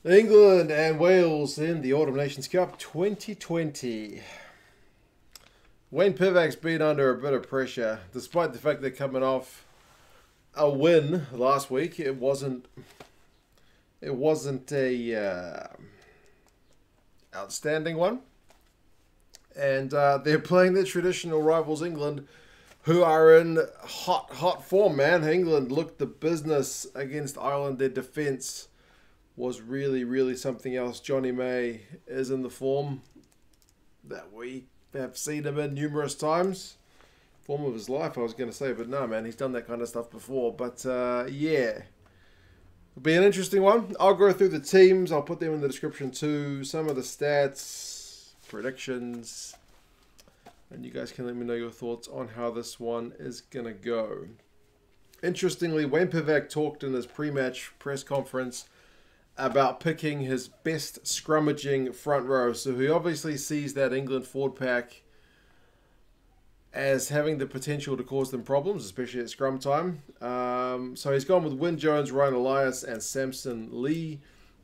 England and Wales in the Autumn Nations Cup 2020. Wayne Pivac's been under a bit of pressure, despite the fact they're coming off a win last week. It wasn't a outstanding one, and they're playing their traditional rivals, England, who are in hot form. Man, England looked the business against Ireland. Their defence was really something else. Jonny May is in the form that we have seen him in numerous times. Form of his life, I was going to say, but no, man, he's done that kind of stuff before. But yeah, it'll be an interesting one. I'll go through the teams. I'll put them in the description too. Some of the stats, predictions, and you guys can let me know your thoughts on how this one is going to go. Interestingly, Wayne Pivac talked in his pre-match press conference about picking his best scrummaging front row. So he obviously sees that England forward pack as having the potential to cause them problems, especially at scrum time. So he's gone with Wyn Jones, Ryan Elias, and Samson Leigh.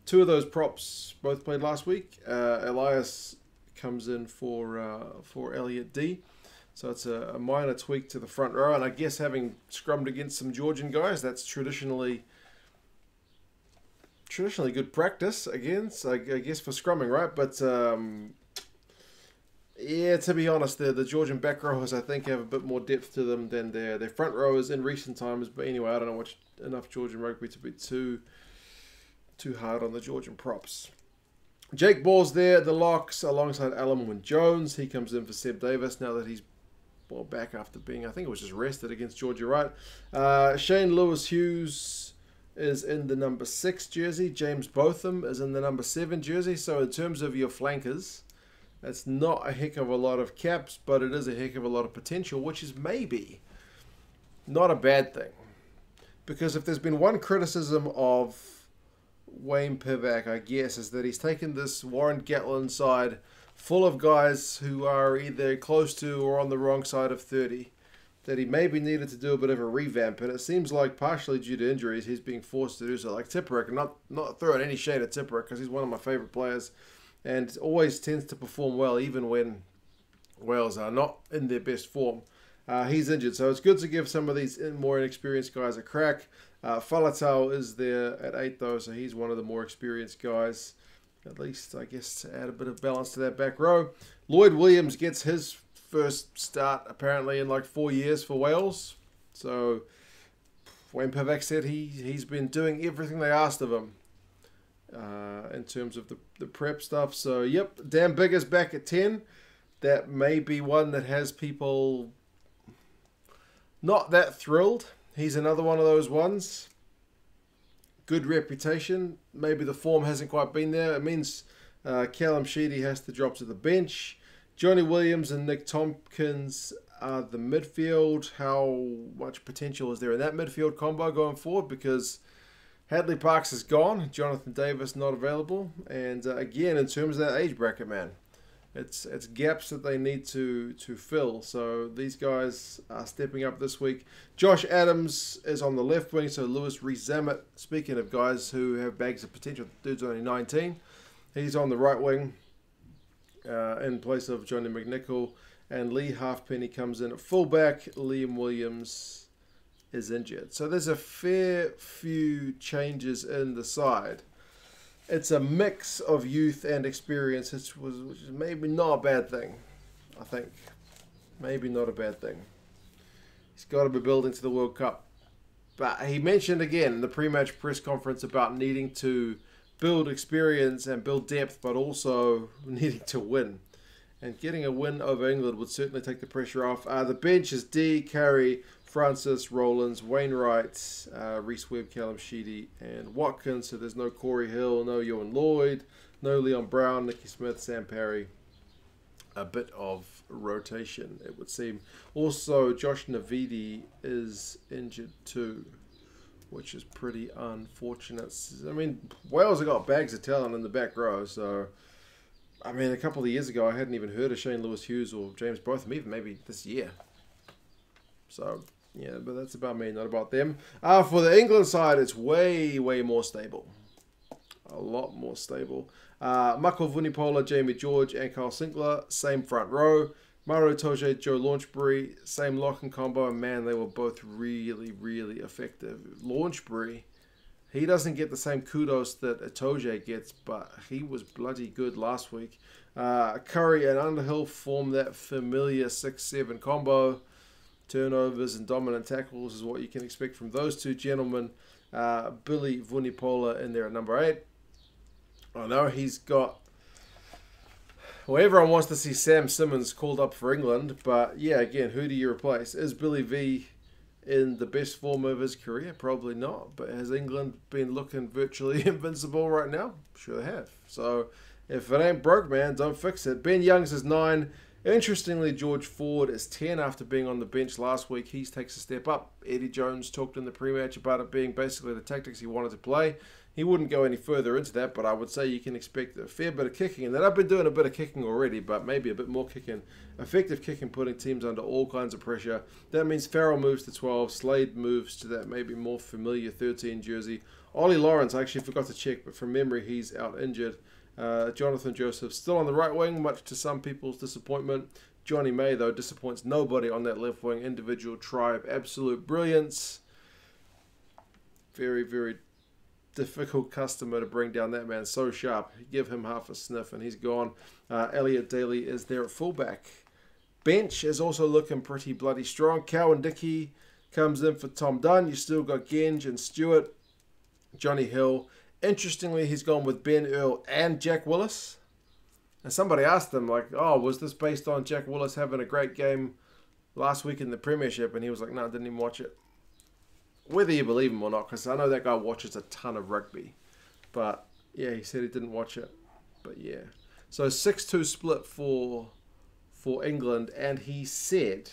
Two of those props both played last week. Elias comes in for Elliot D. So it's a minor tweak to the front row. And I guess having scrummed against some Georgian guys, that's traditionally good practice against, I guess, for scrumming, right? But yeah, to be honest, the Georgian back rowers, I think, have a bit more depth to them than their front rowers in recent times. But anyway, I don't know enough Georgian rugby to be too hard on the Georgian props. Jake Ball's there, the locks, alongside Alun Wyn Jones. He comes in for Seb Davis now that he's back after being, I think it was just rested against Georgia, right? Shane Lewis-Hughes is in the number 6 jersey. James Botham is in the number 7 jersey. So in terms of your flankers, that's not a heck of a lot of caps, but it is a heck of a lot of potential, which is maybe not a bad thing. Because if there's been one criticism of Wayne Pivac, I guess, is that he's taken this Warren Gatland side full of guys who are either close to or on the wrong side of 30. That he maybe needed to do a bit of a revamp, and it seems like partially due to injuries he's being forced to do so. Like Tipuric, not throwing any shade at Tipuric because he's one of my favourite players and always tends to perform well even when Wales are not in their best form. He's injured, so it's good to give some of these more inexperienced guys a crack. Faletau is there at 8 though, so he's one of the more experienced guys, at least I guess, to add a bit of balance to that back row. Lloyd Williams gets his first start apparently in like 4 years for Wales. So Wayne Pivac said he's been doing everything they asked of him in terms of the prep stuff. So yep, Dan Biggar's back at 10. That may be one that has people not that thrilled. He's another one of those ones. Good reputation. Maybe the form hasn't quite been there. It means Callum Sheedy has to drop to the bench. Johnny Williams and Nick Tompkins are the midfield. How much potential is there in that midfield combo going forward? Because Hadley Parkes is gone. Jonathan Davis not available. And again, in terms of that age bracket, man, it's gaps that they need to fill. So these guys are stepping up this week. Josh Adams is on the left wing. So Rees-Zammit, speaking of guys who have bags of potential, dude's only 19. He's on the right wing. In place of Johnny McNichol, and Leigh Halfpenny comes in at fullback. Liam Williams is injured. So there's a fair few changes in the side. It's a mix of youth and experience, which is maybe not a bad thing, I think. Maybe not a bad thing. He's got to be building to the World Cup. But he mentioned again in the pre-match press conference about needing to build experience and build depth, but also needing to win. And getting a win over England would certainly take the pressure off. The bench is D, Carre, Francis, Rowlands, Wainwright, Rhys, Webb, Callum, Sheedy, and Watkin. So there's no Corey Hill, no Ewan Lloyd, no Leon Brown, Nicky Smith, Sam Parry. A bit of rotation, it would seem. Also, Josh Navidi is injured too, which is pretty unfortunate. I mean, Wales have got bags of talent in the back row, so I mean, a couple of years ago, I hadn't even heard of Shane Lewis-Hughes or James Botham, even maybe this year. So, yeah, but that's about me, not about them. For the England side, it's way more stable. a lot more stable. Mako Vunipola, Jamie George, and Carl Sinclair, same front row. Mauro Toje, Joe Launchbury, same lock and combo. And man, they were both really, really effective. Launchbury, he doesn't get the same kudos that Toje gets, but he was bloody good last week. Carre and Underhill form that familiar 6-7 combo. Turnovers and dominant tackles is what you can expect from those two gentlemen. Billy Vunipola in there at number 8. I know he's got... Well, everyone wants to see Sam Simmons called up for England, but yeah, again, who do you replace? Is Billy V in the best form of his career? Probably not, but has England been looking virtually invincible right now? Sure they have. So if it ain't broke, man, don't fix it. Ben Youngs is 9. Interestingly, George Ford is 10 after being on the bench last week. He takes a step up. Eddie Jones talked in the pre-match about it being basically the tactics he wanted to play. He wouldn't go any further into that, but I would say you can expect a fair bit of kicking. And then I've been doing a bit of kicking already, but maybe a bit more kicking. Effective kicking, putting teams under all kinds of pressure. That means Farrell moves to 12. Slade moves to that maybe more familiar 13 jersey. Ollie Lawrence, I actually forgot to check, but from memory, he's out injured. Jonathan Joseph still on the right wing, much to some people's disappointment. Johnny May, though, disappoints nobody on that left wing. Individual tribe, absolute brilliance. Very, very difficult customer to bring down. That man, so sharp. Give him half a sniff and he's gone. Elliot Daly is there at fullback. Bench is also looking pretty bloody strong. Cowan-Dickie comes in for Tom Dunn. You still got Genge and Stewart. Johnny Hill. Interestingly, he's gone with Ben Earl and Jack Willis. And somebody asked him, like, oh, was this based on Jack Willis having a great game last week in the Premiership? And he was like, no, I didn't even watch it. Whether you believe him or not, because I know that guy watches a ton of rugby. But, yeah, he said he didn't watch it. But, yeah. So, 6-2 split for England. And he said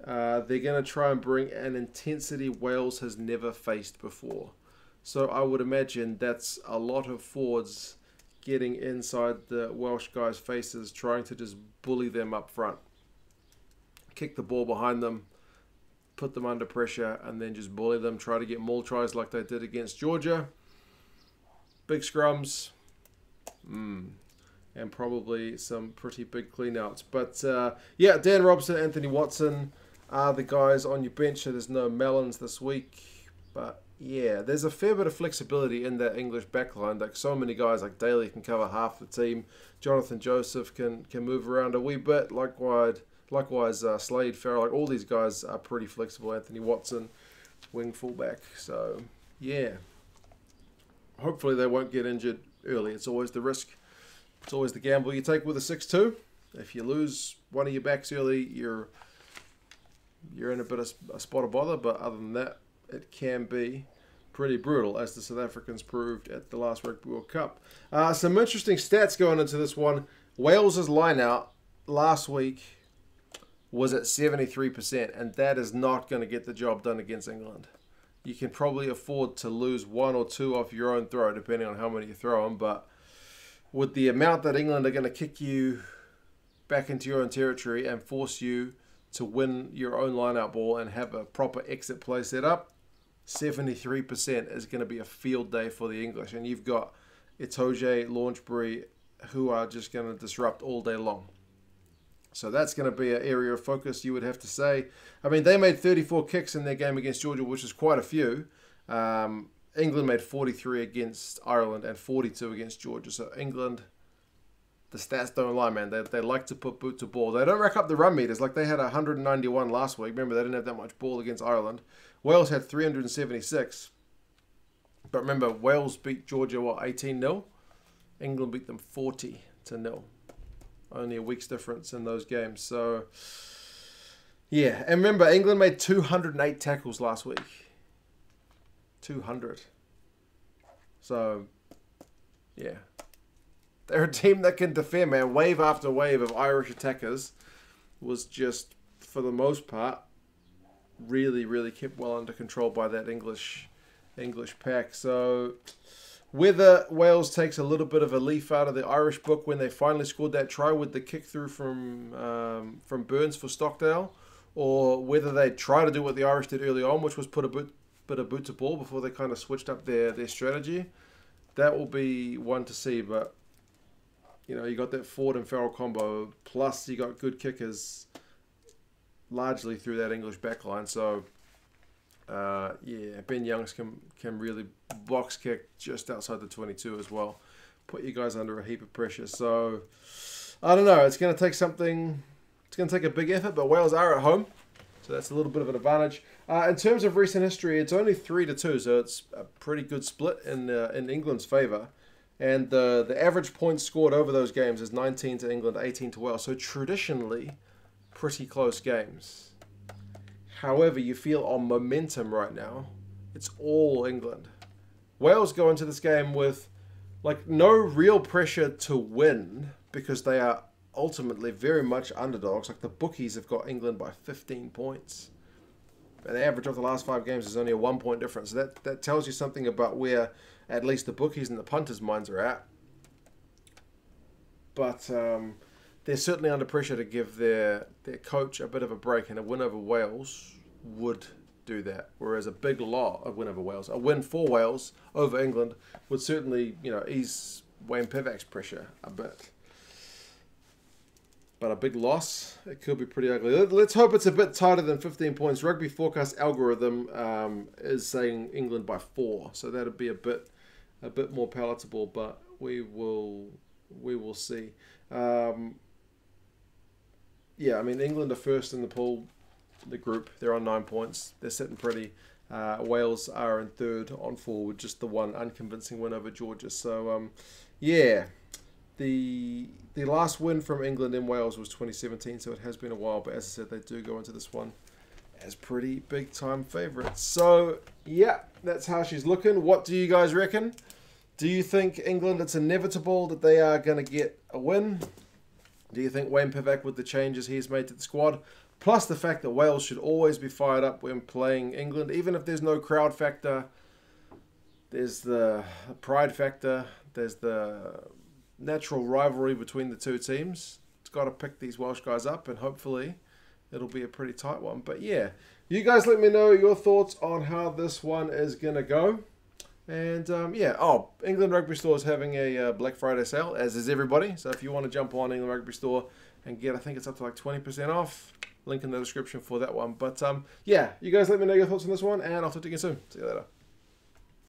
they're going to try and bring an intensity Wales has never faced before. So, I would imagine that's a lot of forwards getting inside the Welsh guys' faces, trying to just bully them up front. Kick the ball behind them. Put them under pressure and then just bully them, try to get more tries like they did against Georgia. Big scrums. And probably some pretty big clean-outs. But, yeah, Dan Robson, Anthony Watson are the guys on your bench. So there's no Mellons this week. But, yeah, there's a fair bit of flexibility in that English backline. Like, so many guys like Daly can cover half the team. Jonathan Joseph can move around a wee bit. Likewise, Slade, Farrell, like all these guys are pretty flexible. Anthony Watson, wing fullback. So, yeah. Hopefully they won't get injured early. It's always the risk. It's always the gamble you take with a 6-2. If you lose one of your backs early, you're in a bit of a spot of bother. But other than that, it can be pretty brutal, as the South Africans proved at the last Rugby World Cup. Some interesting stats going into this one. Wales' line-out last week was at 73%, and that is not going to get the job done against England. You can probably afford to lose 1 or 2 off your own throw, depending on how many you throw them, but with the amount that England are going to kick you back into your own territory and force you to win your own line-out ball and have a proper exit play set up, 73% is going to be a field day for the English. And you've got Itoje, Launchbury, who are just going to disrupt all day long. So that's going to be an area of focus, you would have to say. I mean, they made 34 kicks in their game against Georgia, which is quite a few. England made 43 against Ireland and 42 against Georgia. So England, the stats don't lie, man. They like to put boot to ball. They don't rack up the run meters. Like they had 191 last week. Remember, they didn't have that much ball against Ireland. Wales had 376. But remember, Wales beat Georgia, 18-0? England beat them 40-0. Only a week's difference in those games. So, yeah. And remember, England made 208 tackles last week. 200. So, yeah. They're a team that can defend, man. Wave after wave of Irish attackers was just, for the most part, really, really kept well under control by that English pack. So, whether Wales takes a little bit of a leaf out of the Irish book when they finally scored that try with the kick through from Burns for Stockdale, or whether they try to do what the Irish did early on, which was put a bit of boot to ball before they kind of switched up their strategy, that will be one to see. But you know, you got that Ford and Farrell combo, plus you got good kickers largely through that English backline. So yeah, Ben Youngs can really box kick just outside the 22 as well. Put you guys under a heap of pressure. So I don't know. It's going to take something. It's going to take a big effort, but Wales are at home, so that's a little bit of an advantage. In terms of recent history, it's only 3-2, so it's a pretty good split in England's favour. And the average points scored over those games is 19 to England, 18 to Wales. So traditionally, pretty close games. However, you feel on momentum right now, it's all England. Wales go into this game with like no real pressure to win because they are ultimately very much underdogs. Like the bookies have got England by 15 points. And the average of the last 5 games is only a 1 point difference. So that tells you something about where at least the bookies and the punters' minds are at. But they're certainly under pressure to give their coach a bit of a break, and a win over Wales would do that. Whereas a win over Wales, a win for Wales over England would certainly, you know, ease Wayne Pivac's pressure a bit. But a big loss, it could be pretty ugly. Let's hope it's a bit tighter than 15 points. Rugby Forecast algorithm is saying England by 4, so that'll be a bit more palatable. But we will see. Yeah, I mean, England are first in the pool, the group. They're on 9 points. They're sitting pretty. Wales are in third on 4 with just the one unconvincing win over Georgia. So, yeah. The last win from England in Wales was 2017, so it has been a while. But as I said, they do go into this one as pretty big-time favourites. So, yeah, that's how she's looking. What do you guys reckon? Do you think England, it's inevitable that they are going to get a win? Do you think Wayne Pivac, with the changes he's made to the squad, plus the fact that Wales should always be fired up when playing England, even if there's no crowd factor, there's the pride factor, there's the natural rivalry between the two teams. It's got to pick these Welsh guys up, and hopefully it'll be a pretty tight one. But yeah, you guys let me know your thoughts on how this one is going to go. And yeah, England Rugby Store is having a Black Friday sale, as is everybody. So if you want to jump on England Rugby Store and get, I think it's up to like 20% off. Link in the description for that one. But yeah, you guys let me know your thoughts on this one, and I'll talk to you again soon. See you later.